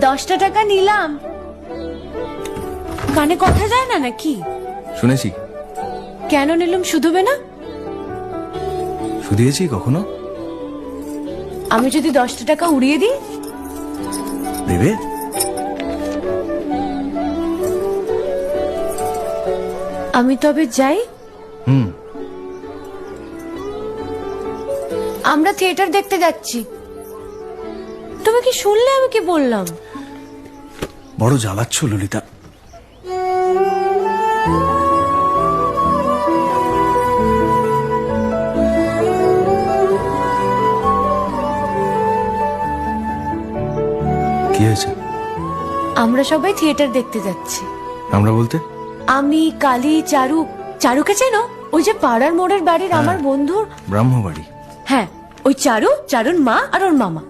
10টা টাকা নিলাম। কানে কথা যায় না নাকি? শুনেছি। কেন নিলাম? শুধবে না? শুধিয়েছি কখনো? আমি যদি 10টা টাকা উড়িয়ে দিই? দেবে? আমি তবে যাই। আমরা থিয়েটার দেখতে যাচ্ছি। তুমি কি শুনলে আমি কি বললাম? বড় জ্বালাচ্ছ ললিতা। কি হয়েছে? আমরা সবাই থিয়েটার দেখতে যাচ্ছি। আমরা বলতে? আমি, কালী, চারু। চারুকে চেনো? ওই যে পাড়ার মোড়ের বাড়ির আমার বন্ধুর ব্রাহ্মবাড়ি। হ্যাঁ, ওই চারু, চারুর মা আর ওর মামা।